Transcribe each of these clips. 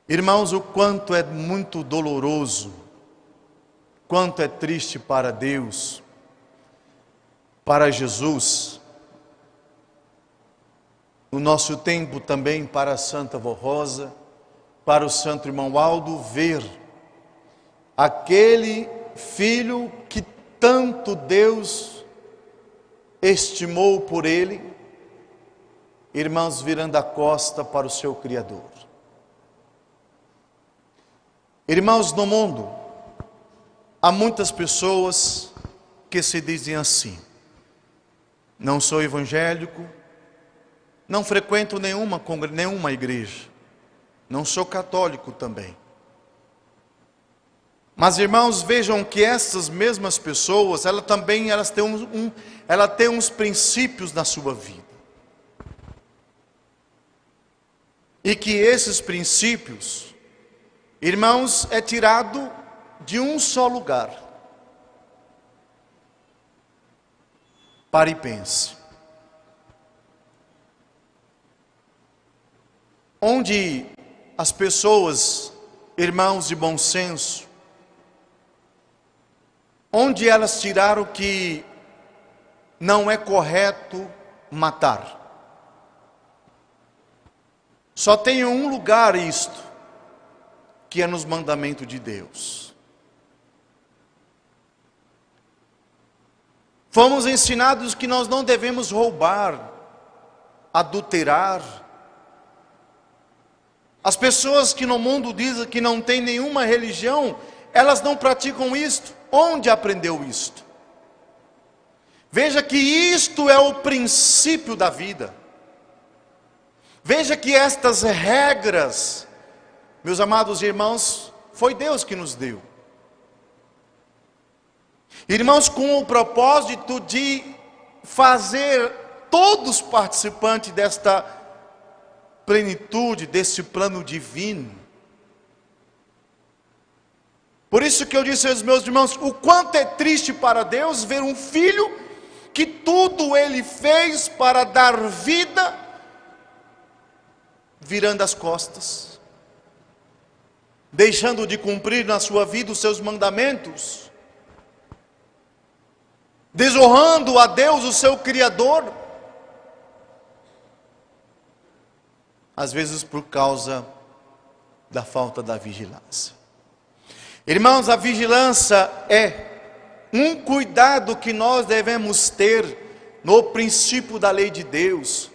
Irmãos, o quanto é muito doloroso, quanto é triste para Deus, para Jesus, no nosso tempo também para a Santa Vó Rosa, para o Santo Irmão Aldo, ver aquele filho que tanto Deus estimou por ele, irmãos, virando a costa para o seu Criador. Irmãos, no mundo há muitas pessoas que se dizem assim: não sou evangélico, não frequento nenhuma igreja, não sou católico também. Mas, irmãos, vejam que essas mesmas pessoas, elas têm uns princípios na sua vida. E que esses princípios, irmãos, é tirado de um só lugar. Pare e pense. Onde as pessoas, irmãos de bom senso, onde elas tiraram que não é correto matar. Só tem um lugar isto, que é nos mandamentos de Deus. Fomos ensinados que nós não devemos roubar, adulterar. As pessoas que no mundo dizem que não tem nenhuma religião, elas não praticam isto. Onde aprendeu isto? Veja que isto é o princípio da vida. Veja que estas regras, meus amados irmãos, foi Deus que nos deu. Irmãos, com o propósito de fazer todos participantes desta plenitude, desse plano divino. Por isso que eu disse aos meus irmãos, o quanto é triste para Deus ver um filho que tudo ele fez para dar vida, virando as costas, deixando de cumprir na sua vida os seus mandamentos, desonrando a Deus, o seu Criador, às vezes por causa da falta da vigilância. Irmãos, a vigilância é um cuidado que nós devemos ter no princípio da lei de Deus,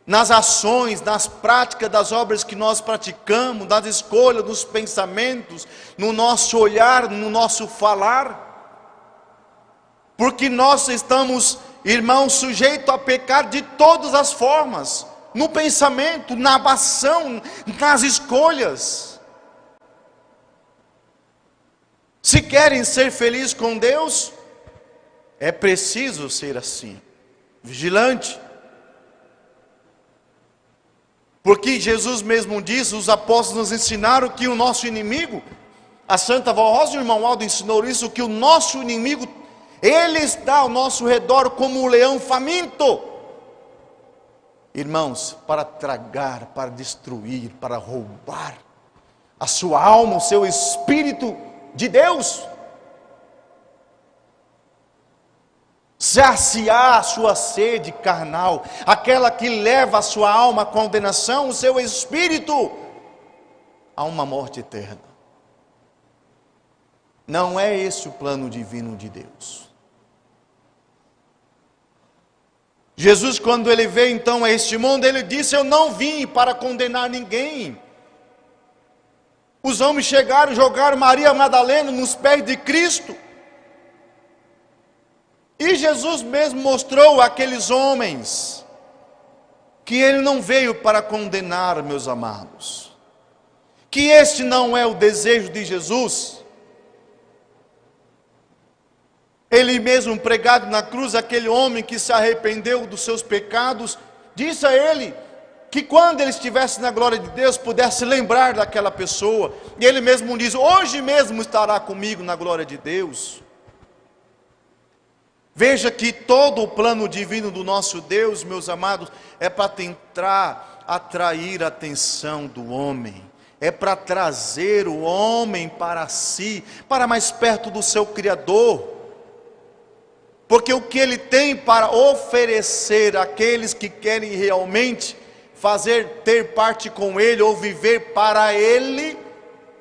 nas ações, nas práticas das obras que nós praticamos, nas escolhas, nos pensamentos, no nosso olhar, no nosso falar, porque nós estamos, irmãos, sujeitos a pecar de todas as formas, no pensamento, na ação, nas escolhas. Se querem ser felizes com Deus, é preciso ser assim, vigilante. Porque Jesus mesmo disse, os apóstolos nos ensinaram que o nosso inimigo, a Santa Vó Rosa e o irmão Aldo ensinou isso, que o nosso inimigo, ele está ao nosso redor como um leão faminto. Irmãos, para tragar, para destruir, para roubar a sua alma, o seu espírito de Deus, saciar a sua sede carnal, aquela que leva a sua alma à condenação, o seu espírito a uma morte eterna. Não é esse o plano divino de Deus. Jesus, quando ele veio então a este mundo, ele disse: eu não vim para condenar ninguém. Os homens chegaram e jogaram Maria Madalena nos pés de Cristo. E Jesus mesmo mostrou àqueles homens que ele não veio para condenar, meus amados. Que este não é o desejo de Jesus. Ele mesmo pregado na cruz, aquele homem que se arrependeu dos seus pecados, disse a ele que quando ele estivesse na glória de Deus, pudesse lembrar daquela pessoa. E ele mesmo diz: hoje mesmo estará comigo na glória de Deus. Veja que todo o plano divino do nosso Deus, meus amados, é para tentar atrair a atenção do homem, é para trazer o homem para si, para mais perto do seu Criador. Porque o que ele tem para oferecer àqueles que querem realmente ter parte com ele ou viver para ele,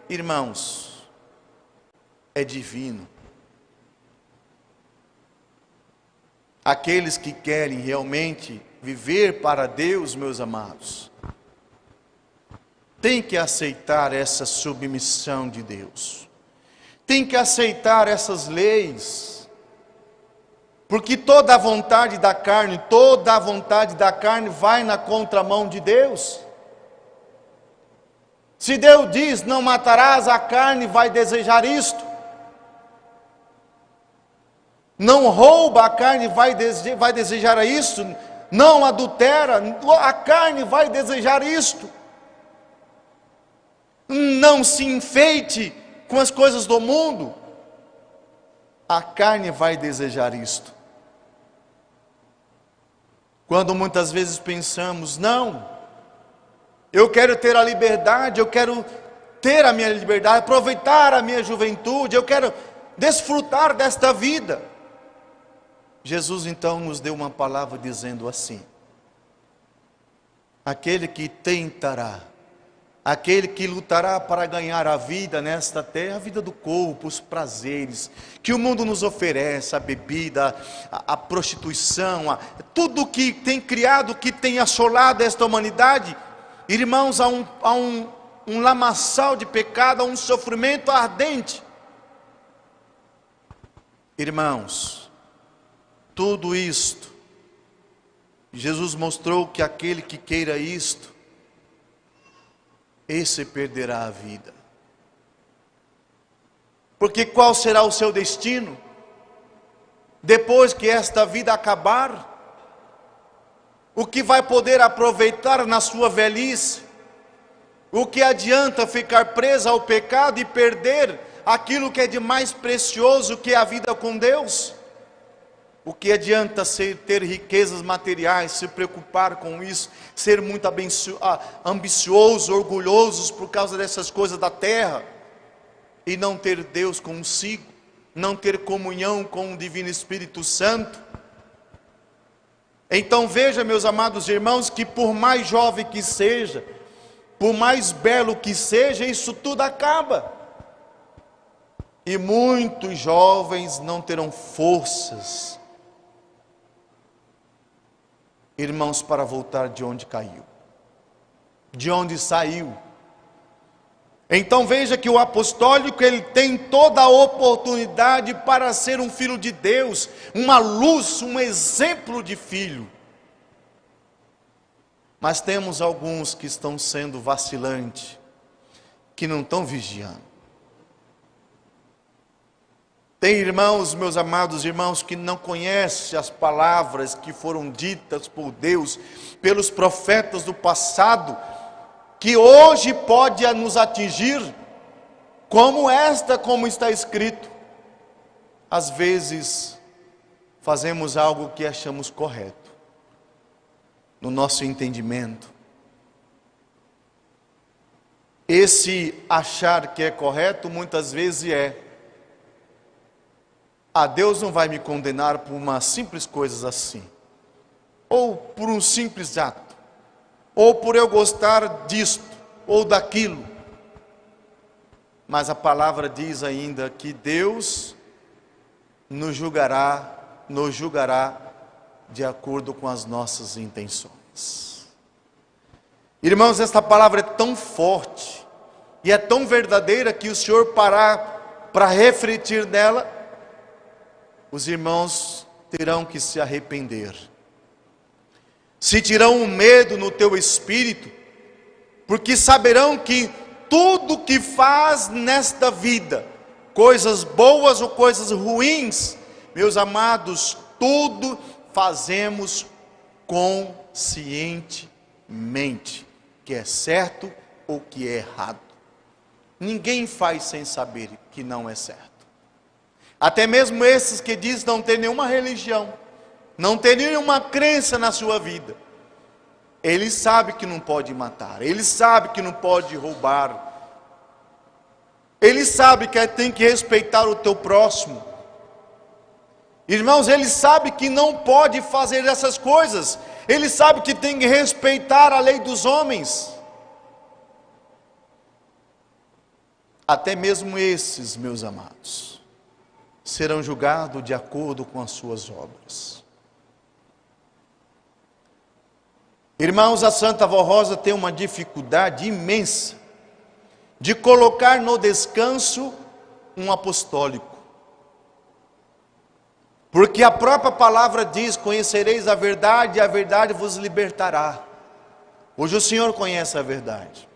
irmãos, é divino. Aqueles que querem realmente viver para Deus, meus amados, tem que aceitar essa submissão de Deus, tem que aceitar essas leis, porque toda a vontade da carne vai na contramão de Deus. Se Deus diz, não matarás, a carne vai desejar isto. Não rouba, a carne vai desejar isto. Não adultera, a carne vai desejar isto. Não se enfeite com as coisas do mundo, a carne vai desejar isto. Quando muitas vezes pensamos, não, eu quero ter a liberdade, eu quero ter a minha liberdade, aproveitar a minha juventude, eu quero desfrutar desta vida. Jesus então nos deu uma palavra dizendo assim: aquele que tentará, aquele que lutará para ganhar a vida nesta terra, a vida do corpo, os prazeres que o mundo nos oferece, a bebida, a prostituição, tudo que tem criado, que tem assolado esta humanidade, irmãos, há um lamaçal de pecado, há um sofrimento ardente. Irmãos, tudo isto, Jesus mostrou que aquele que queira isto, esse perderá a vida. Porque qual será o seu destino? Depois que esta vida acabar, o que vai poder aproveitar na sua velhice? O que adianta ficar preso ao pecado e perder aquilo que é de mais precioso, que é a vida com Deus? O que adianta ter riquezas materiais, se preocupar com isso, ser muito ambicioso, orgulhosos por causa dessas coisas da terra, e não ter Deus consigo, não ter comunhão com o Divino Espírito Santo? Então veja, meus amados irmãos, que por mais jovem que seja, por mais belo que seja, isso tudo acaba. E muitos jovens não terão forças, irmãos, para voltar de onde caiu, de onde saiu. Então veja que o apostólico, ele tem toda a oportunidade para ser um filho de Deus, uma luz, um exemplo de filho. Mas temos alguns que estão sendo vacilantes, que não estão vigiando. Tem irmãos, meus amados irmãos, que não conhecem as palavras que foram ditas por Deus, pelos profetas do passado, que hoje pode nos atingir, como está escrito. Às vezes, fazemos algo que achamos correto, no nosso entendimento. Esse achar que é correto, muitas vezes Deus não vai me condenar por uma simples coisa assim, ou por um simples ato, ou por eu gostar disto, ou daquilo. Mas a palavra diz ainda que Deus nos julgará de acordo com as nossas intenções. Irmãos, esta palavra é tão forte, e é tão verdadeira, que o Senhor parar para refletir nela, os irmãos terão que se arrepender. Sentirão um medo no teu espírito, porque saberão que tudo que faz nesta vida, coisas boas ou coisas ruins, meus amados, tudo fazemos conscientemente, que é certo ou que é errado. Ninguém faz sem saber que não é certo. Até mesmo esses que dizem não ter nenhuma religião, não ter nenhuma crença na sua vida, ele sabe que não pode matar, ele sabe que não pode roubar, Ele sabe que tem que respeitar o teu próximo. Irmãos, ele sabe que não pode fazer essas coisas. Ele sabe que tem que respeitar a lei dos homens. Até mesmo esses, meus amados, serão julgados de acordo com as suas obras. Irmãos, a Santa Vó Rosa tem uma dificuldade imensa de colocar no descanso um apostólico. Porque a própria palavra diz: conhecereis a verdade e a verdade vos libertará. Hoje o Senhor conhece a verdade.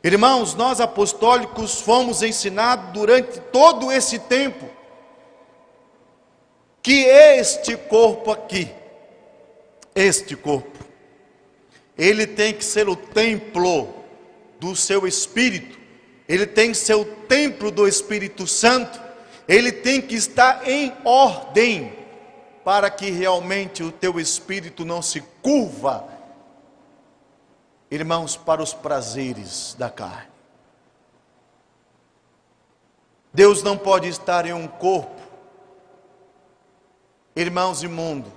Irmãos, nós apostólicos fomos ensinados durante todo esse tempo que este corpo aqui, este corpo, ele tem que ser o templo do seu Espírito. Ele tem que ser o templo do Espírito Santo. Ele tem que estar em ordem, para que realmente o teu espírito não se curva, irmãos, para os prazeres da carne. Deus não pode estar em um corpo, irmãos, imundo.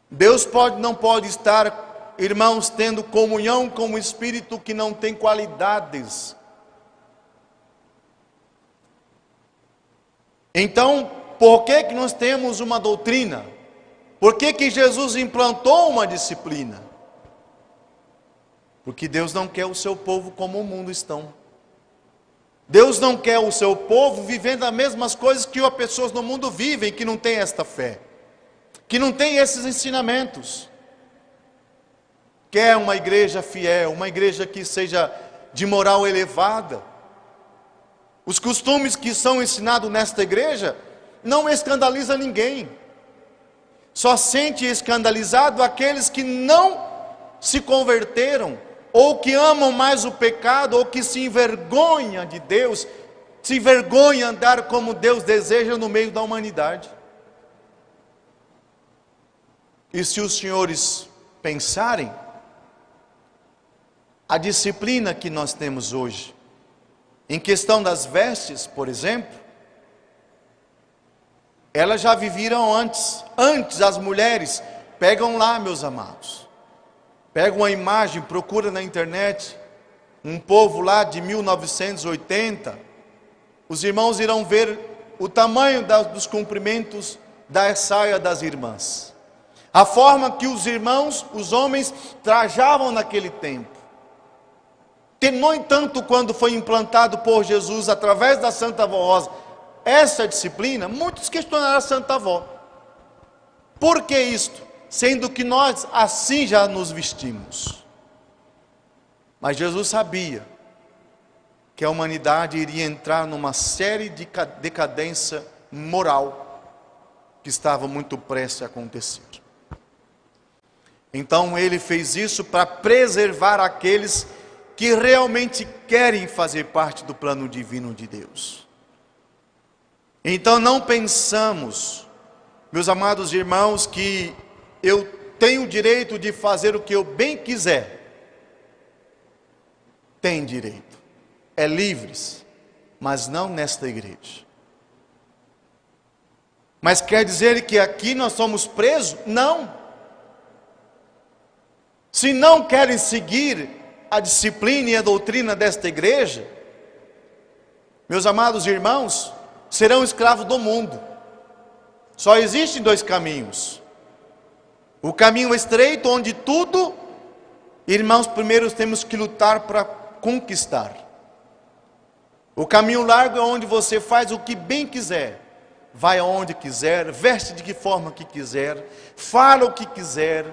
Deus não pode estar, irmãos, tendo comunhão com o espírito que não tem qualidades. Então, por que nós temos uma doutrina? Por que Jesus implantou uma disciplina? Porque Deus não quer o seu povo como o mundo estão. Deus não quer o seu povo vivendo as mesmas coisas que as pessoas no mundo vivem, que não tem esta fé, que não tem esses ensinamentos. Quer uma igreja fiel, uma igreja que seja de moral elevada. Os costumes que são ensinados nesta igreja não escandaliza ninguém. Só sente escandalizado aqueles que não se converteram, ou que amam mais o pecado, ou que se envergonham de Deus, se envergonham de andar como Deus deseja no meio da humanidade. E se os senhores pensarem, a disciplina que nós temos hoje, em questão das vestes, por exemplo, elas já viveram antes. Antes as mulheres, pegam lá, meus amados, pegam uma imagem, procura na internet, um povo lá de 1980, os irmãos irão ver o tamanho dos comprimentos da saia das irmãs. A forma que os irmãos, os homens, trajavam naquele tempo. Que, no entanto, quando foi implantado por Jesus, através da Santa Vó Rosa, essa disciplina, muitos questionaram a Santa Vó. Por que isto? Sendo que nós assim já nos vestimos. Mas Jesus sabia que a humanidade iria entrar numa série de decadência moral que estava muito prestes a acontecer. Então ele fez isso para preservar aqueles que realmente querem fazer parte do plano divino de Deus. Então não pensamos, meus amados irmãos, que eu tenho o direito de fazer o que eu bem quiser. Tem direito, é livres, mas não nesta igreja. Mas quer dizer que aqui nós somos presos? Não. Se não querem seguir a disciplina e a doutrina desta igreja, meus amados irmãos, serão escravos do mundo. Só existem dois caminhos. O caminho estreito, onde tudo, irmãos, primeiro temos que lutar para conquistar. O caminho largo é onde você faz o que bem quiser, vai aonde quiser, veste de que forma que quiser, fala o que quiser,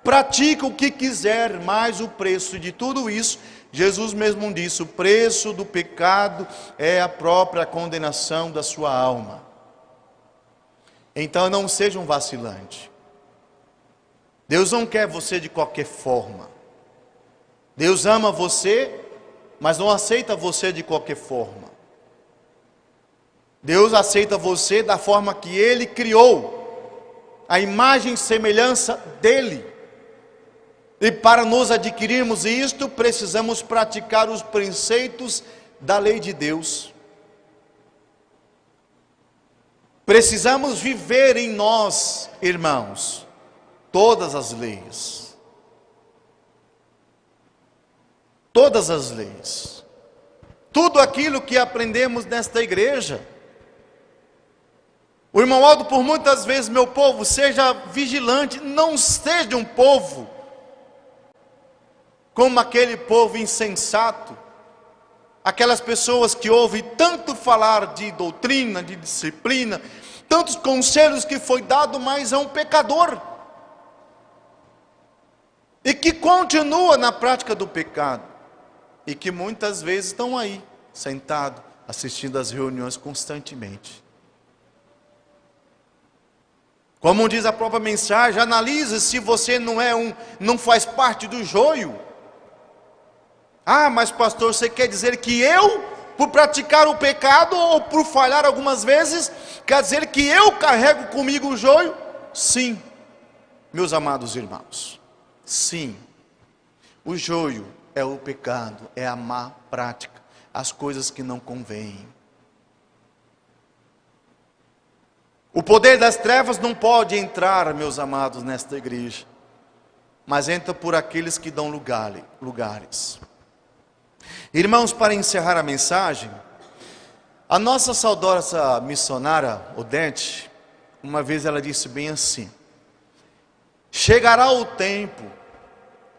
pratica o que quiser, mas o preço de tudo isso, Jesus mesmo disse, o preço do pecado é a própria condenação da sua alma. Então não seja um vacilante. Deus não quer você de qualquer forma. Deus ama você, mas não aceita você de qualquer forma. Deus aceita você da forma que Ele criou, a imagem e semelhança dEle. E para nos adquirirmos isto, precisamos praticar os preceitos da lei de Deus. Precisamos viver em nós, irmãos, todas as leis. Todas as leis. Tudo aquilo que aprendemos nesta igreja. O irmão Aldo, por muitas vezes, meu povo, seja vigilante, não seja um povo como aquele povo insensato, aquelas pessoas que ouvem tanto falar de doutrina, de disciplina, tantos conselhos que foi dado, mas é um pecador, e que continua na prática do pecado, e que muitas vezes estão aí, sentado, assistindo às reuniões constantemente. Como diz a própria mensagem, analise se você não faz parte do joio. Ah, mas pastor, você quer dizer que eu, por praticar o pecado, ou por falhar algumas vezes, quer dizer que eu carrego comigo o joio? Sim, meus amados irmãos, sim. O joio é o pecado, é a má prática, as coisas que não convêm. O poder das trevas não pode entrar, meus amados, nesta igreja, mas entra por aqueles que dão lugares. Irmãos, para encerrar a mensagem, a nossa saudosa missionária Odete, uma vez ela disse bem assim: chegará o tempo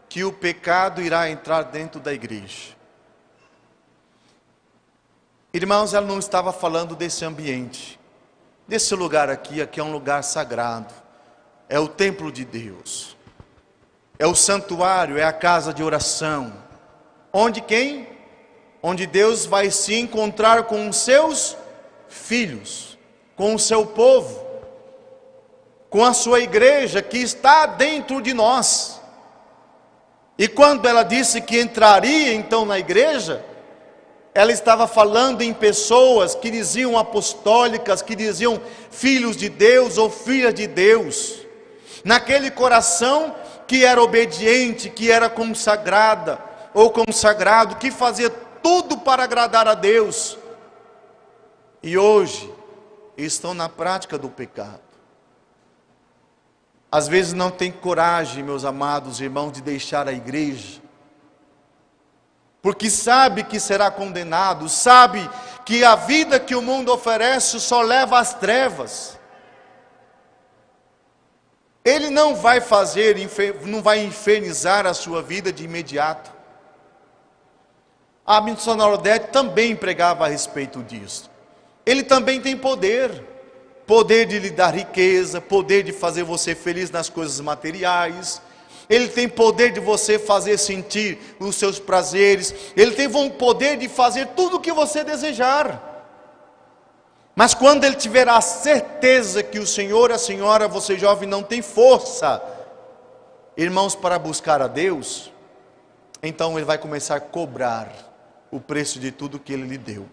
que o pecado irá entrar dentro da igreja. Irmãos, ela não estava falando desse ambiente, desse lugar aqui é um lugar sagrado, é o templo de Deus, é o santuário, é a casa de oração, onde quem? Onde Deus vai se encontrar com os seus filhos, com o seu povo, com a sua igreja que está dentro de nós. E quando ela disse que entraria então na igreja, ela estava falando em pessoas que diziam apostólicas, que diziam filhos de Deus ou filhas de Deus, naquele coração que era obediente, que era consagrada ou consagrado, que fazia tudo para agradar a Deus, e hoje estão na prática do pecado. Às vezes não tem coragem, meus amados irmãos, de deixar a igreja, porque sabe que será condenado, sabe que a vida que o mundo oferece só leva às trevas. Ele não vai infernizar a sua vida de imediato. A missionária Odete também pregava a respeito disso. Ele também tem poder de lhe dar riqueza, poder de fazer você feliz nas coisas materiais. Ele tem poder de você fazer sentir os seus prazeres. Ele tem poder de fazer tudo o que você desejar. Mas quando ele tiver a certeza que o Senhor, a senhora, você jovem, não tem força, irmãos, para buscar a Deus, então ele vai começar a cobrar o preço de tudo que ele lhe deu.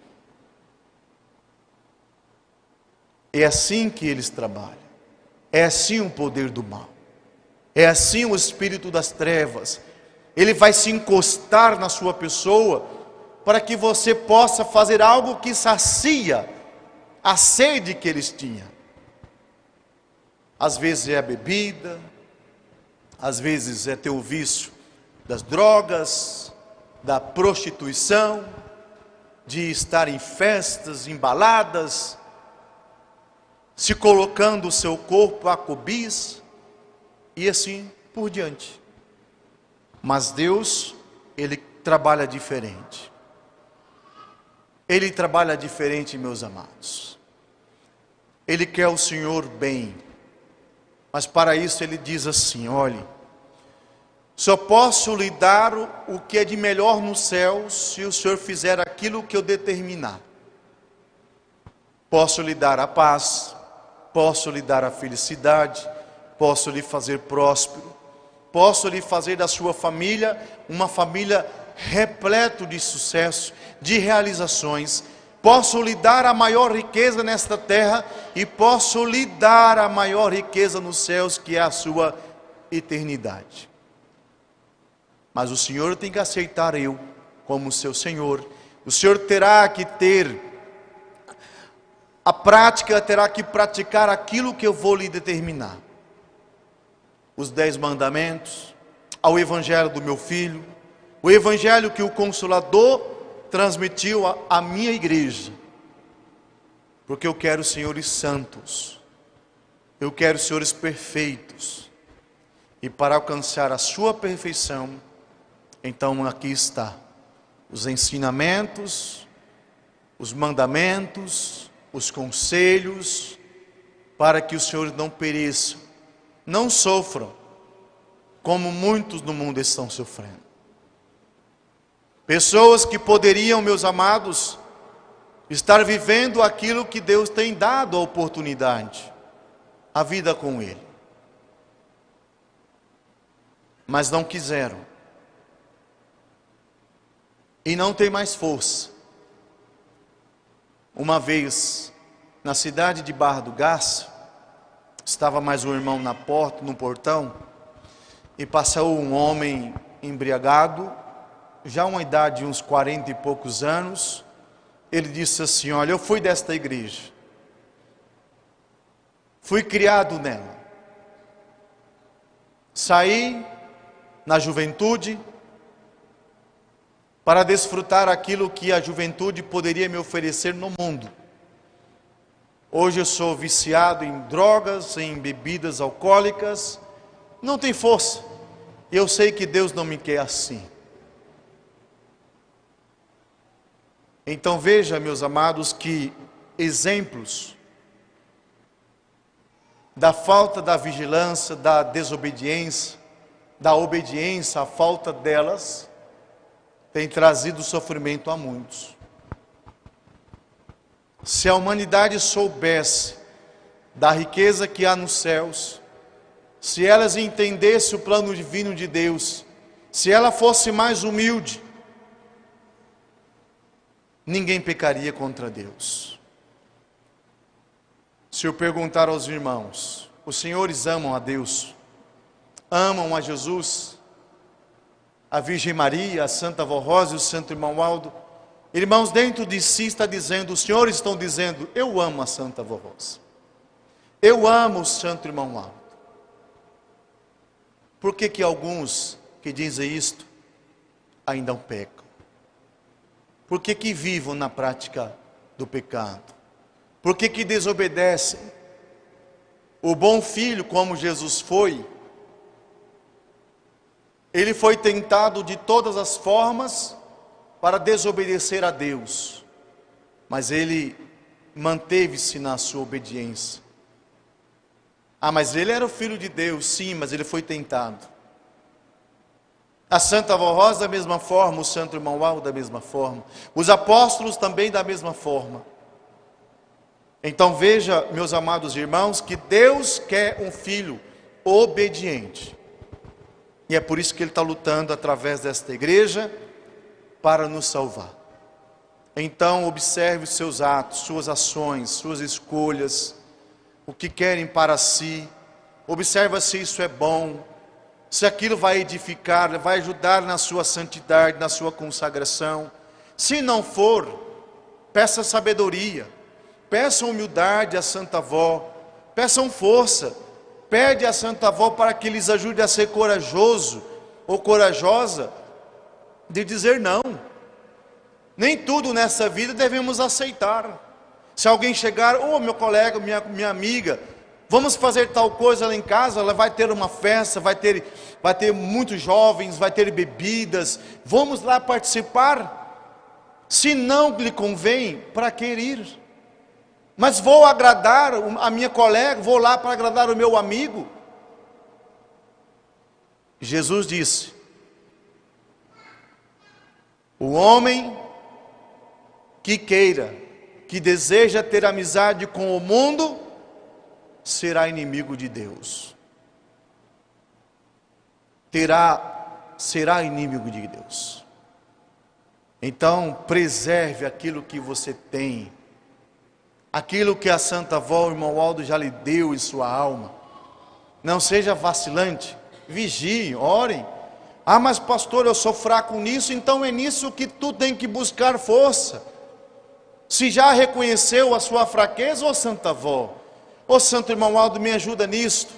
É assim que eles trabalham. É assim o poder do mal. É assim o espírito das trevas. Ele vai se encostar na sua pessoa para que você possa fazer algo que sacia a sede que eles tinham. Às vezes é a bebida, às vezes é ter o vício das drogas, da prostituição, de estar em festas, em baladas, se colocando o seu corpo à cobiça, e assim por diante. Mas Deus, Ele trabalha diferente. Ele trabalha diferente, meus amados. Ele quer o Senhor bem, mas para isso Ele diz assim: olhe, só posso lhe dar o que é de melhor no céu, se o Senhor fizer aquilo que eu determinar. Posso lhe dar a paz, posso lhe dar a felicidade, posso lhe fazer próspero, posso lhe fazer da sua família uma família repleta de sucesso, de realizações. Posso lhe dar a maior riqueza nesta terra e posso lhe dar a maior riqueza nos céus, que é a sua eternidade. mas o Senhor tem que aceitar eu como seu Senhor. O Senhor terá que ter a prática, terá que praticar aquilo que eu vou lhe determinar. Os 10 mandamentos, ao evangelho do meu filho, o evangelho que o Consolador transmitiu à minha igreja. Porque eu quero senhores santos, eu quero senhores perfeitos. E para alcançar a sua perfeição, então aqui está os ensinamentos, os mandamentos, os conselhos, para que os senhores não pereçam, não sofram, como muitos no mundo estão sofrendo. Pessoas que poderiam, meus amados, estar vivendo aquilo que Deus tem dado a oportunidade, a vida com Ele. Mas não quiseram. E não tem mais força. Uma vez, na cidade de Barra do Garça, estava mais um irmão na porta, no portão, e passou um homem embriagado, já uma idade de uns 40 e poucos anos. Ele disse assim: olha, eu fui desta igreja, fui criado nela, saí na juventude para desfrutar aquilo que a juventude poderia me oferecer no mundo. Hoje eu sou viciado em drogas, em bebidas alcoólicas, não tem força. Eu sei que Deus não me quer assim. Então veja, meus amados, que exemplos da falta da vigilância, da desobediência, da obediência, a falta delas, tem trazido sofrimento a muitos. Se a humanidade soubesse da riqueza que há nos céus, se elas entendessem o plano divino de Deus, se ela fosse mais humilde, ninguém pecaria contra Deus. Se eu perguntar aos irmãos, os senhores amam a Deus? Amam a Jesus? A Virgem Maria, a Santa Vó Rosa e o Santo Irmão Aldo? Irmãos, dentro de si está dizendo, os senhores estão dizendo: eu amo a Santa Vó Rosa, eu amo o Santo Irmão Aldo. Por que alguns que dizem isto ainda pecam? Por que vivam na prática do pecado? Por que desobedecem? O bom filho, como Jesus foi, ele foi tentado de todas as formas para desobedecer a Deus, mas ele manteve-se na sua obediência. Ah, mas ele era o filho de Deus, sim, mas ele foi tentado. A Santa Vó Rosa da mesma forma, o Santo Irmão Aldo da mesma forma, os apóstolos também da mesma forma. Então veja, meus amados irmãos, que Deus quer um filho obediente. E é por isso que Ele está lutando através desta igreja para nos salvar. Então observe os seus atos, suas ações, suas escolhas, o que querem para si. Observa se isso é bom, se aquilo vai edificar, vai ajudar na sua santidade, na sua consagração. Se não for, peça sabedoria, peça humildade à Santa Avó, peçam força, pede à Santa Avó para que lhes ajude a ser corajoso ou corajosa de dizer não. Nem tudo nessa vida devemos aceitar. Se alguém chegar, meu colega, minha amiga, vamos fazer tal coisa lá em casa, ela vai ter uma festa, vai ter muitos jovens, vai ter bebidas, vamos lá participar. Se não lhe convém, para que ir? Mas vou agradar a minha colega, vou lá para agradar o meu amigo. Jesus disse: o homem que queira, que deseja ter amizade com o mundo, será inimigo de Deus. Será inimigo de Deus. Então, preserve aquilo que você tem, aquilo que a Santa Avó, o Irmão Aldo já lhe deu em sua alma. Não seja vacilante, vigiem, orem, Ah, mas pastor, eu sou fraco nisso, então é nisso que tu tem que buscar força. Se já reconheceu a sua fraqueza, ô Santa Avó, ô Santo Irmão Aldo, me ajuda nisto.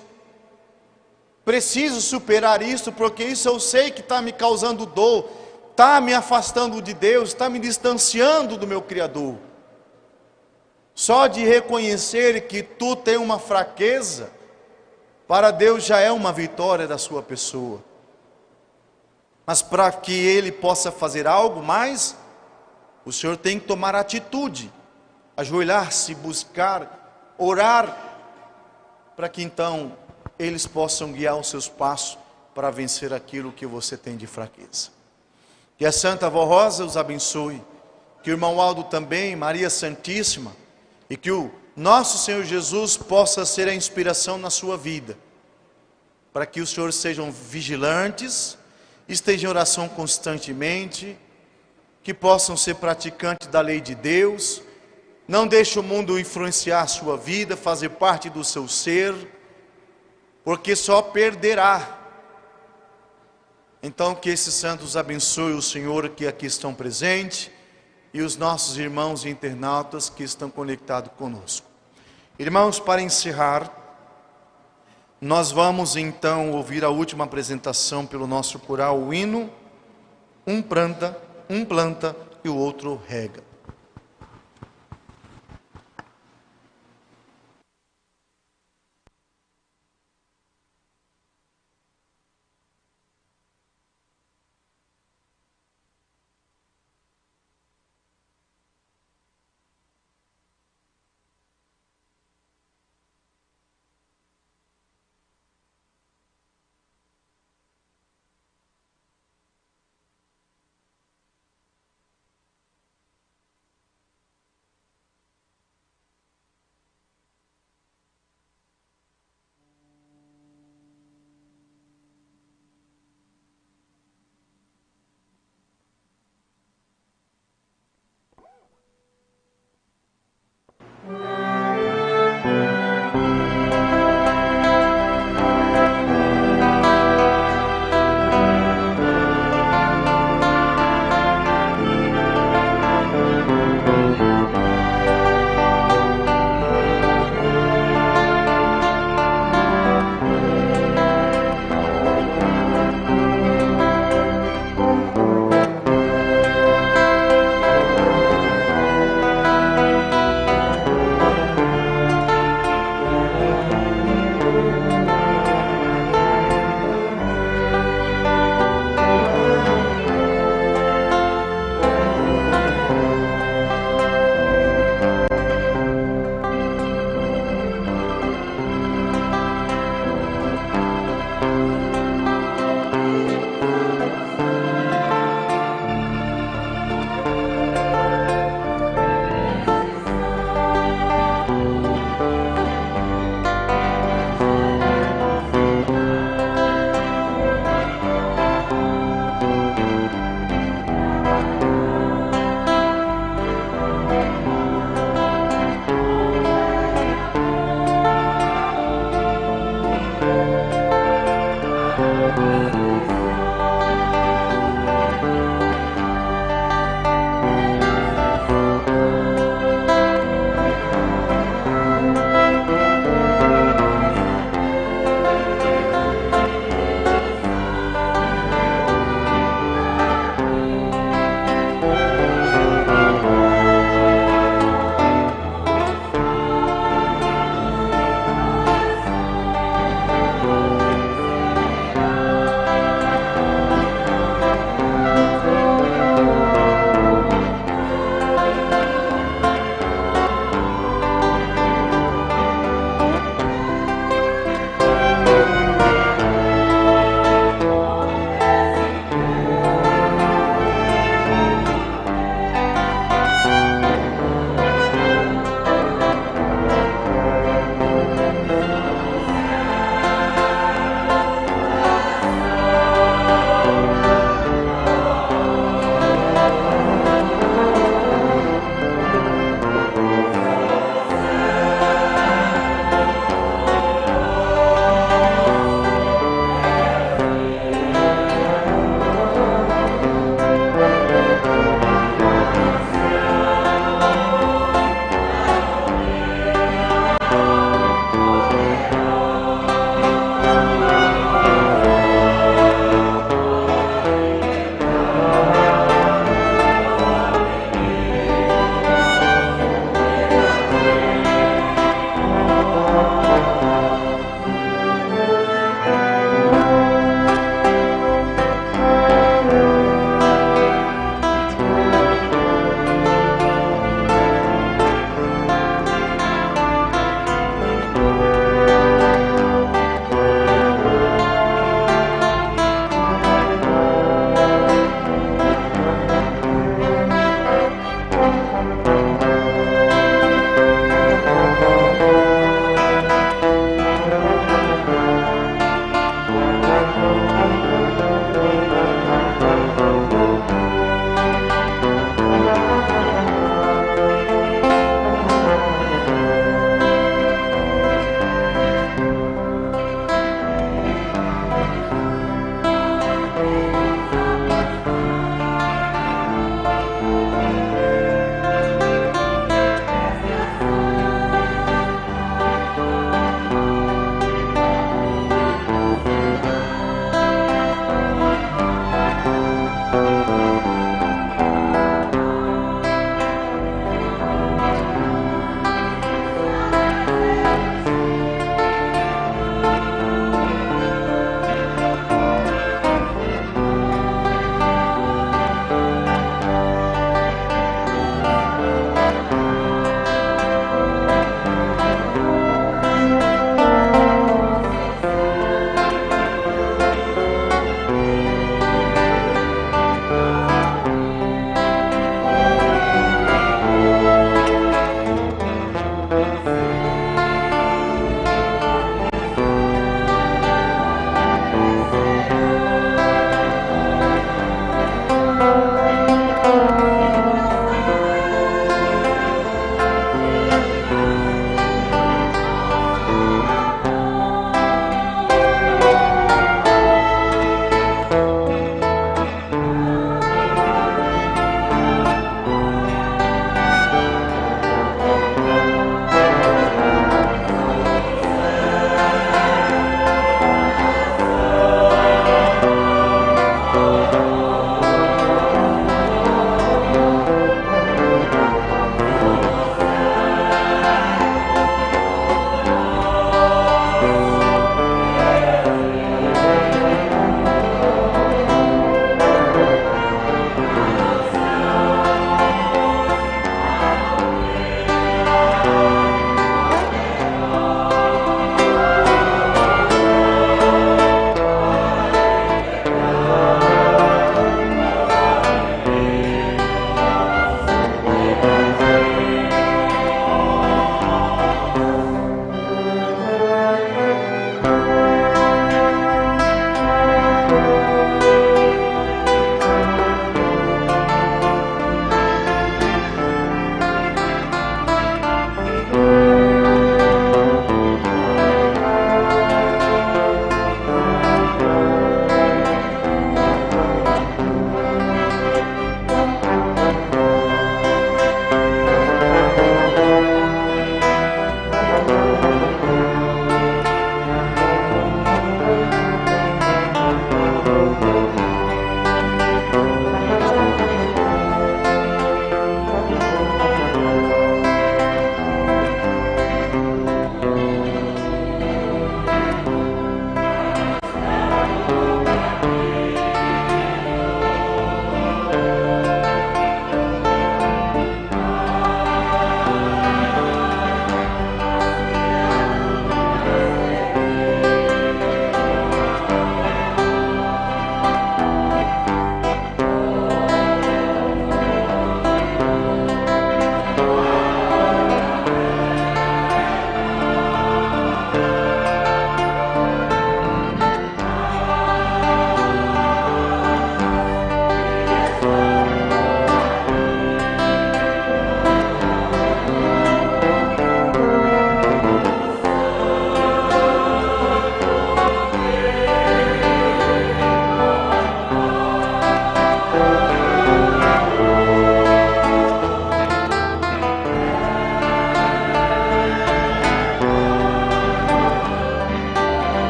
Preciso superar isso, porque isso eu sei que está me causando dor, está me afastando de Deus, está me distanciando do meu Criador. Só de reconhecer que tu tem uma fraqueza, para Deus já é uma vitória da sua pessoa. Mas para que Ele possa fazer algo mais, o Senhor tem que tomar atitude, ajoelhar-se, buscar, orar, para que então eles possam guiar os seus passos para vencer aquilo que você tem de fraqueza. Que a Santa Avó Rosa os abençoe, que o irmão Aldo também, Maria Santíssima, e que o nosso Senhor Jesus possa ser a inspiração na sua vida, para que os senhores sejam vigilantes, estejam em oração constantemente, que possam ser praticantes da lei de Deus, não deixe o mundo influenciar a sua vida, fazer parte do seu ser, porque só perderá. Então que esses santos abençoe o Senhor que aqui estão presentes, e os nossos irmãos internautas que estão conectados conosco. Irmãos, para encerrar, nós vamos então ouvir a última apresentação pelo nosso coral, o hino um planta e o outro rega.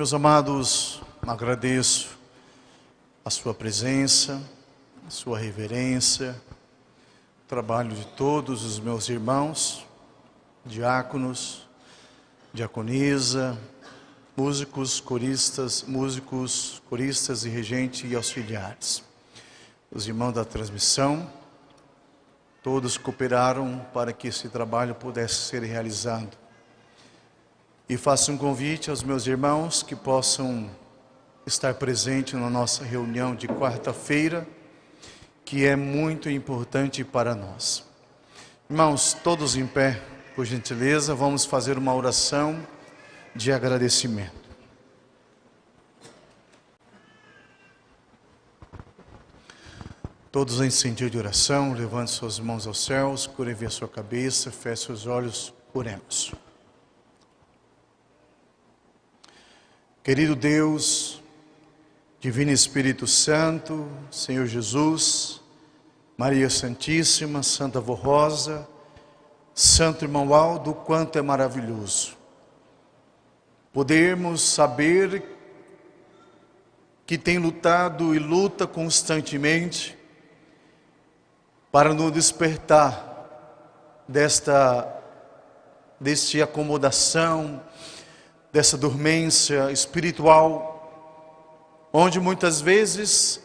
Meus amados, agradeço a sua presença, a sua reverência, o trabalho de todos os meus irmãos, diáconos, diaconisa, músicos, coristas e regente e auxiliares. Os irmãos da transmissão, todos cooperaram para que esse trabalho pudesse ser realizado. E faço um convite aos meus irmãos que possam estar presentes na nossa reunião de quarta-feira, que é muito importante para nós. Irmãos, todos em pé, por gentileza, vamos fazer uma oração de agradecimento. Todos em sentido de oração, levante suas mãos aos céus, curve a sua cabeça, feche seus olhos, oremos. Querido Deus, Divino Espírito Santo, Senhor Jesus, Maria Santíssima, Santa Avó Rosa, Santo Irmão Aldo, quanto é maravilhoso podermos saber que tem lutado e luta constantemente para nos despertar desta acomodação, dessa dormência espiritual, onde muitas vezes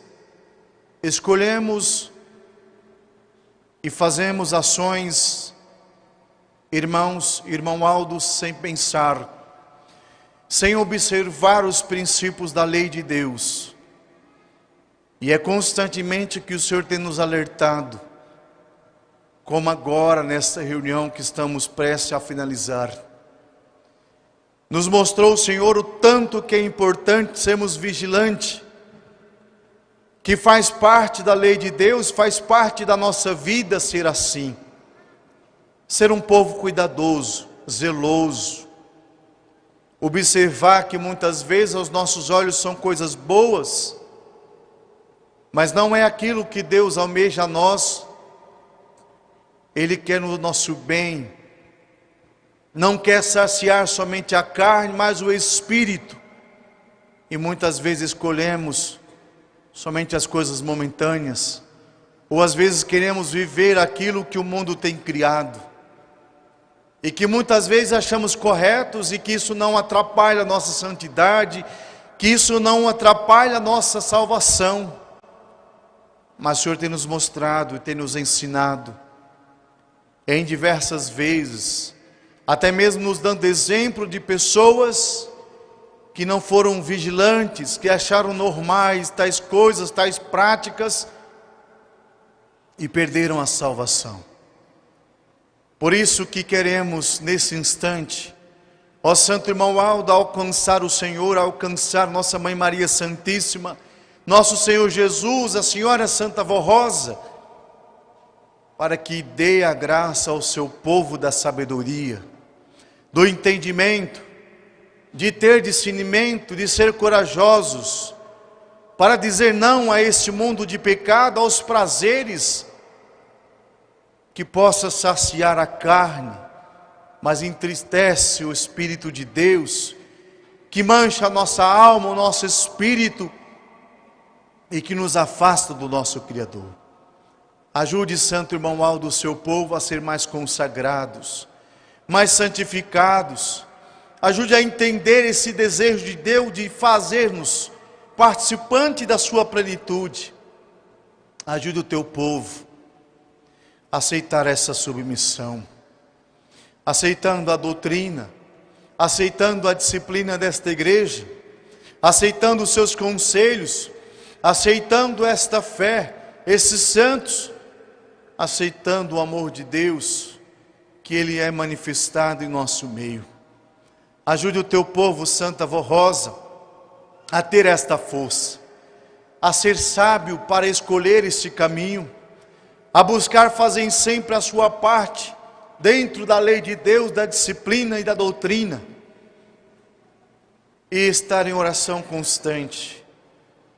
escolhemos e fazemos ações, irmão Aldo, sem pensar, sem observar os princípios da lei de Deus. E é constantemente que o Senhor tem nos alertado, como agora nesta reunião que estamos prestes a finalizar. Nos mostrou o Senhor o tanto que é importante sermos vigilantes, que faz parte da lei de Deus, faz parte da nossa vida ser assim. Ser um povo cuidadoso, zeloso. Observar que muitas vezes aos nossos olhos são coisas boas, mas não é aquilo que Deus almeja a nós. Ele quer o nosso bem. Não quer saciar somente a carne, mas o espírito. E muitas vezes escolhemos somente as coisas momentâneas, ou às vezes queremos viver aquilo que o mundo tem criado, e que muitas vezes achamos corretos, e que isso não atrapalha a nossa santidade, que isso não atrapalha a nossa salvação. Mas o Senhor tem nos mostrado e tem nos ensinado em diversas vezes, até mesmo nos dando exemplo de pessoas que não foram vigilantes, que acharam normais tais coisas, tais práticas, e perderam a salvação. Por isso que queremos nesse instante, ó Santo Irmão Aldo, alcançar o Senhor, alcançar nossa Mãe Maria Santíssima, nosso Senhor Jesus, a Senhora Santa Avó Rosa, para que dê a graça ao seu povo da sabedoria, do entendimento, de ter discernimento, de ser corajosos, para dizer não a este mundo de pecado, aos prazeres, que possa saciar a carne, mas entristece o Espírito de Deus, que mancha a nossa alma, o nosso espírito, e que nos afasta do nosso Criador. Ajude, Santo Irmão Aldo, o seu povo a ser mais consagrados, mais santificados. Ajude a entender esse desejo de Deus de fazer-nos participante da sua plenitude. Ajude o teu povo a aceitar essa submissão, aceitando a doutrina, aceitando a disciplina desta igreja, aceitando os seus conselhos, aceitando esta fé, esses santos, aceitando o amor de Deus, que Ele é manifestado em nosso meio. Ajude o teu povo, Santa Avó Rosa, a ter esta força, a ser sábio para escolher este caminho, a buscar fazer sempre a sua parte, dentro da lei de Deus, da disciplina e da doutrina, e estar em oração constante,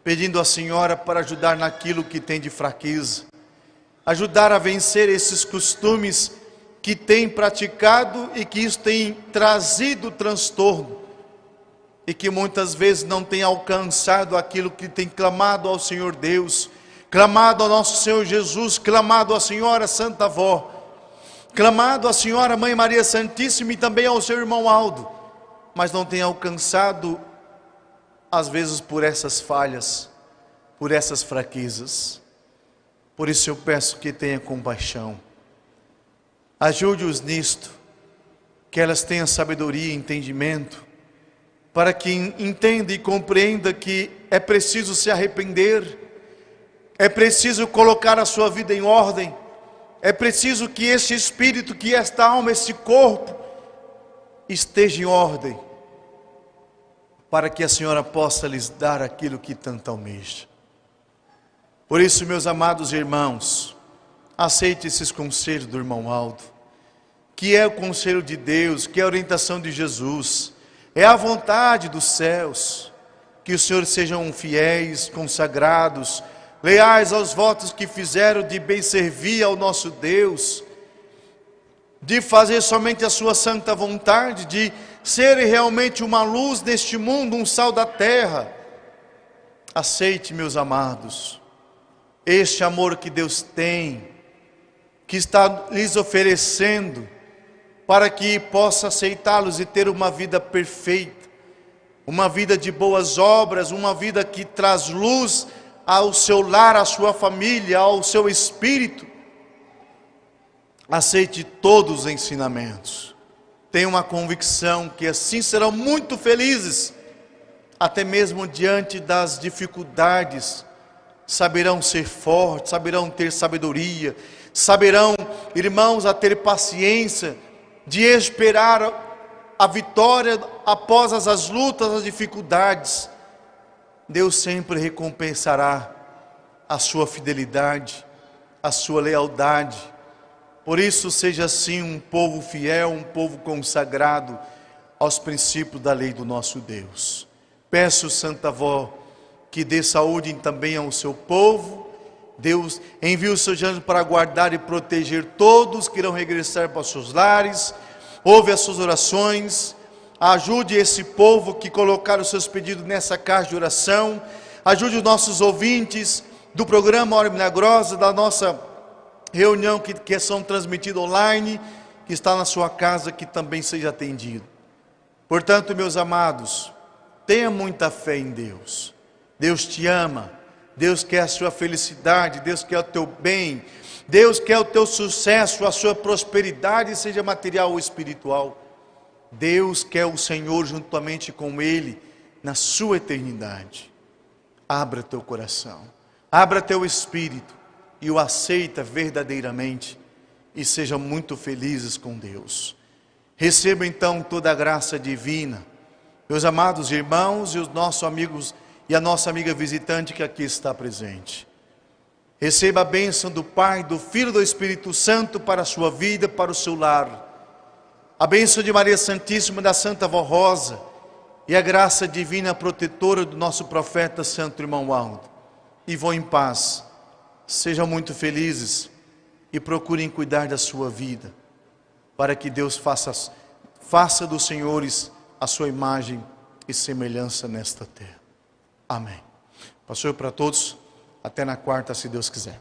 pedindo à Senhora para ajudar naquilo que tem de fraqueza, ajudar a vencer esses costumes que tem praticado e que isso tem trazido transtorno e que muitas vezes não tem alcançado aquilo que tem clamado ao Senhor Deus, clamado ao nosso Senhor Jesus, clamado à Senhora Santa Avó, clamado à Senhora Mãe Maria Santíssima e também ao seu irmão Aldo, mas não tem alcançado, às vezes por essas falhas, por essas fraquezas. Por isso eu peço que tenha compaixão, ajude-os nisto, que elas tenham sabedoria e entendimento, para que entenda e compreenda que é preciso se arrepender, é preciso colocar a sua vida em ordem, é preciso que esse espírito, que esta alma, esse corpo, esteja em ordem, para que a Senhora possa lhes dar aquilo que tanto almeja. Por isso, meus amados irmãos, aceite esses conselhos do irmão Aldo, que é o conselho de Deus, que é a orientação de Jesus, é a vontade dos céus, que os senhores sejam fiéis, consagrados, leais aos votos que fizeram de bem servir ao nosso Deus, de fazer somente a sua santa vontade, de serem realmente uma luz neste mundo, um sal da terra. Aceite, meus amados, este amor que Deus tem, que está lhes oferecendo, para que possa aceitá-los e ter uma vida perfeita, uma vida de boas obras, uma vida que traz luz ao seu lar, à sua família, ao seu espírito. Aceite todos os ensinamentos, tenha uma convicção que assim serão muito felizes, até mesmo diante das dificuldades, saberão ser fortes, saberão ter sabedoria, saberão, irmãos, a ter paciência, de esperar a vitória após as lutas, as dificuldades. Deus sempre recompensará a sua fidelidade, a sua lealdade. Por isso, seja assim um povo fiel, um povo consagrado aos princípios da lei do nosso Deus. Peço, Santa Avó, que dê saúde também ao seu povo. Deus envia os seus anjos para guardar e proteger todos que irão regressar para os seus lares. Ouve as suas orações, ajude esse povo que colocaram os seus pedidos nessa caixa de oração, ajude os nossos ouvintes do programa Hora Milagrosa, da nossa reunião que são transmitidas online, que está na sua casa, que também seja atendido. Portanto, meus amados, tenha muita fé em Deus. Deus te ama, Deus quer a sua felicidade, Deus quer o teu bem, Deus quer o teu sucesso, a sua prosperidade, seja material ou espiritual. Deus quer o Senhor juntamente com Ele na sua eternidade. Abra teu coração, abra teu espírito e o aceita verdadeiramente e sejam muito felizes com Deus. Receba então toda a graça divina, meus amados irmãos e os nossos amigos e a nossa amiga visitante que aqui está presente. Receba a bênção do Pai, do Filho e do Espírito Santo para a sua vida, para o seu lar. A bênção de Maria Santíssima, da Santa Avó Rosa, e a graça divina protetora do nosso profeta Santo Irmão Aldo. E vão em paz, sejam muito felizes e procurem cuidar da sua vida, para que Deus faça dos senhores a sua imagem e semelhança nesta terra. Amém. Pastor para todos, até na quarta, se Deus quiser.